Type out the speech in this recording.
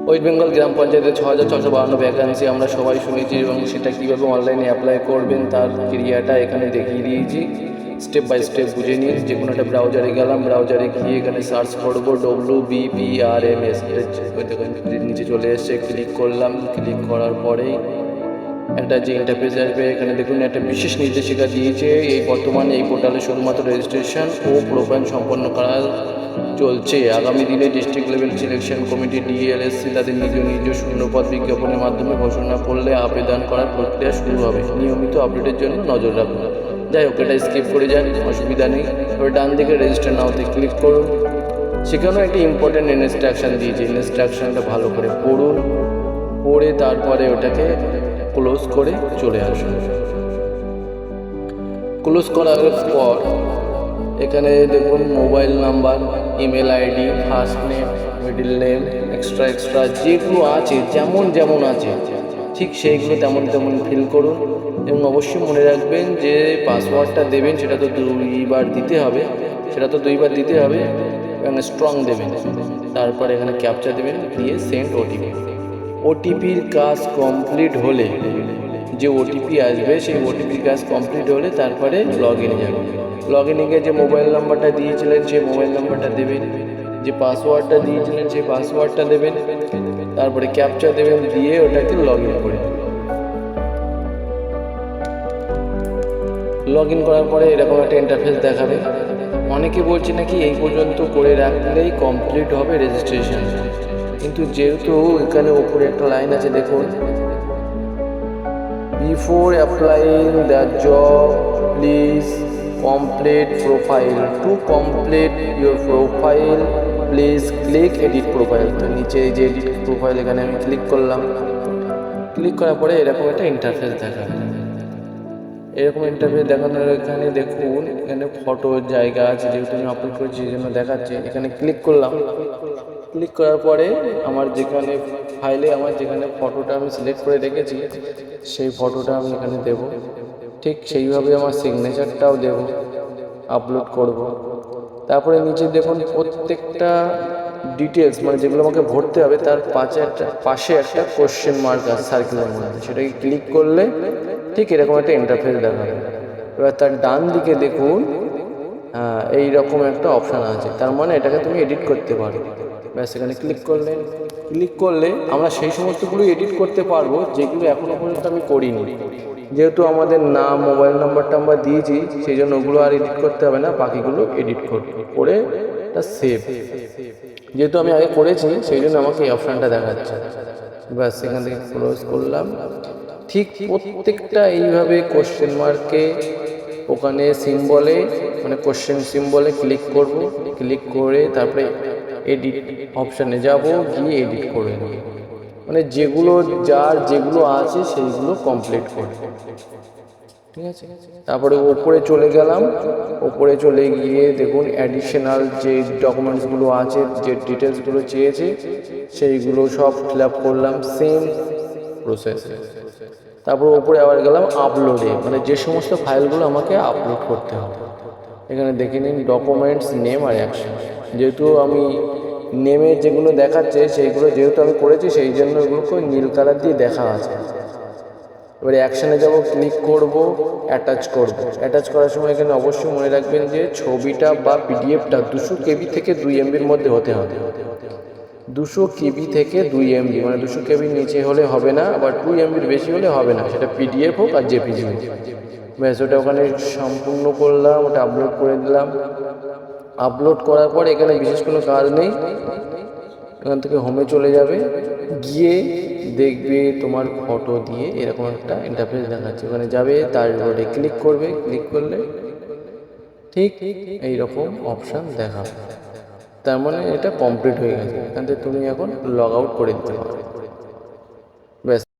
West Bengal গ্রাম পঞ্চায়েতে 6,652 vacancy আমরা সবাই শুনেছি, এবং সেটা কীভাবে অনলাইনে অ্যাপ্লাই করবেন তার ক্রিয়াটা এখানে দেখিয়ে দিয়েছি। স্টেপ বাই স্টেপ বুঝে নিন। যে কোনো একটা ব্রাউজারে গেলাম, ব্রাউজারে গিয়ে এখানে সার্চ করবো WBPRMS, নিচে চলে এসছে, ক্লিক করলাম। ক্লিক করার পরেই একটা যে ইন্টারফেস আসবে, এখানে দেখুন একটা বিশেষ নির্দেশিকা দিয়েছে। এই বর্তমানে এই পোর্টালে শুধুমাত্র রেজিস্ট্রেশন ও প্রোফাইল সম্পন্ন করা চলছে। আগামী দিনে district level selection committee DLSC তাদের নিজ শূন্যপদ বিজ্ঞাপনের মাধ্যমে ঘোষণা করলে আবেদন করার প্রক্রিয়া শুরু হবে। নিয়মিত আপডেটের জন্য নজর রাখুন। যাই হোক, এটা স্কিপ করে যান, অসুবিধা নেই। এবার ডান দিকে রেজিস্টার নাওতে ক্লিক করুন। সেখানেও একটি ইম্পর্টেন্ট ইনস্ট্রাকশন দিয়েছে। ইনস্ট্রাকশনটা ভালো করে পড়ুন, পড়ে তারপরে ওটাকে ক্লোজ করে চলে আসুন। ক্লোজ করার পর এখানে দেখুন mobile number, email ID, first name, middle name, extra যেগুলো আছে, যেমন আছে ঠিক সেইগুলো তেমন ফিল করুন। এবং অবশ্যই মনে রাখবেন যে পাসওয়ার্ডটা দেবেন সেটা তো দুইবার দিতে হবে, এবং স্ট্রং দেবেন। তারপর এখানে ক্যাপচা দেবেন, দিয়ে সেন্ড ওটিপির কাজ কমপ্লিট হলে, যে ওটিপি আসবে সেই ওটিপির কাজ কমপ্লিট হলে তারপরে লগ ইনে যাবে। লগ ইনে গিয়ে যে মোবাইল নাম্বারটা দিয়েছিলেন সেই মোবাইল নাম্বারটা দেবেন, যে পাসওয়ার্ডটা দিয়েছিলেন সেই পাসওয়ার্ডটা দেবেন, তারপরে ক্যাপচা দেবেন, দিয়ে ওটাকে লগ ইন করে দেবেন। লগ ইন করার পরে এরকম একটা ইন্টারফেস দেখাবে। অনেকে বলছে নাকি এই পর্যন্ত করে রাখলেই কমপ্লিট হবে রেজিস্ট্রেশন, কিন্তু যেহেতু এখানে উপরে একটা লাইন আছে দেখুন, before applying the job please complete profile, to complete your profile please click edit profile. তো নিচে এই যে এডিট প্রোফাইল, এখানে আমি ক্লিক করলাম। ক্লিক করার পরে এরকম একটা ইন্টারফেস দেখাবে। এরকম ইন্টারফেস দেখানোর এখানে দেখুন, এখানে ফটোর জায়গা আছে, যেহেতু আমি আপলোড করেছি এই জন্য দেখাচ্ছে। এখানে ক্লিক করলাম। ক্লিক করার পরে আমার যেখানে ফাইলে যেখানে ফটোটা আমি সিলেক্ট করে রেখেছি সেই ফটোটা আমি এখানে দেব। ঠিক সেইভাবে আমার সিগনেচারটাও দেব, আপলোড করব। তারপরে নিচে দেখুন প্রত্যেকটা ডিটেলস, যেগুলো আমাকে ভরতে হবে তার পাশে একটা কোশ্চেন মার্ক আছে সার্কেলের মধ্যে, সেটাকে ক্লিক করলে ঠিক এরকম একটা ইন্টারফেস দেখাবে। এবার তার ডান দিকে দেখুন এইরকম একটা অপশান আছে, তার মানে এটাকে তুমি এডিট করতে পারো। ব্যাস, এখানে ক্লিক করলে আমরা সেই সমস্তগুলো এডিট করতে পারবো যেগুলো এখনো পর্যন্ত আমি করিনি। যেহেতু আমাদের নাম, মোবাইল নাম্বারটা আমরা দিয়েছি, সেই জন্য ওগুলো আর এডিট করতে হবে না, বাকিগুলো এডিট করে এটা সেভ। যেহেতু আমি আগে করেছি সেই জন্য আমাকে এই অপশানটা দেখাচ্ছে। ব্যাস, সেখান থেকে ক্লোজ করলাম। ঠিক প্রত্যেকটা এইভাবে কোশ্চেন মার্কে ওখানে সিম্বলে, কোশ্চেন সিম্বলে ক্লিক করব। ক্লিক করে তারপরে এডিট অপশানে যাব, গিয়ে এডিট করে নেব। যেগুলো আছে সেইগুলো কমপ্লিট করব। ঠিক আছে, তারপরে ওপরে চলে গেলাম। ওপরে চলে গিয়ে দেখুন অ্যাডিশনাল যে ডকুমেন্টসগুলো আছে, যে ডিটেলসগুলো চেয়েছে সেইগুলো সব ফিল আপ করলাম, সেম প্রসেস। তারপর ওপরে আবার গেলাম আপলোডে, যে সমস্ত ফাইলগুলো আমাকে আপলোড করতে হবে। এখানে দেখে নিন ডকুমেন্টস, নেম আর অ্যাকশন। যেহেতু আমি নেমে যেগুলো দেখাচ্ছে সেইগুলো যেহেতু আমি করেছি, সেই জন্য এগুলোকে নীল কালার দিয়ে দেখা আছে। এবারে অ্যাকশানে যাব, ক্লিক করব, অ্যাটাচ করার সময় এখানে অবশ্যই মনে রাখবেন যে ছবিটা বা পিডিএফটা 200 KB থেকে 2 MBর মধ্যে হতে হবে। 200 KB থেকে 2 MB, 200 KBর নিচে হলে হবে না, আবার 2 MBর বেশি হলে হবে না, সেটা পিডিএফ হোক আর জেপিজি হোক। ব্যাস, ওটা ওখানে সম্পূর্ণ করলাম, ওটা আপলোড করে দিলাম। আপলোড করার পর এখানে বিশেষ কোনো কাজ নেই, এখান থেকে হোমে চলে যাবে, গিয়ে দেখবে তোমার ফটো দিয়ে এরকম একটা ইন্টারফেস দেখাচ্ছে। ওখানে যাবে, তার উপরে ক্লিক করবে, ক্লিক করলে ঠিক এইরকম অপশান দেখাবে। তার মানে এটা কমপ্লিট হয়ে গেছে। এখান থেকে তুমি এখন লগ আউট করে দিতে পারো।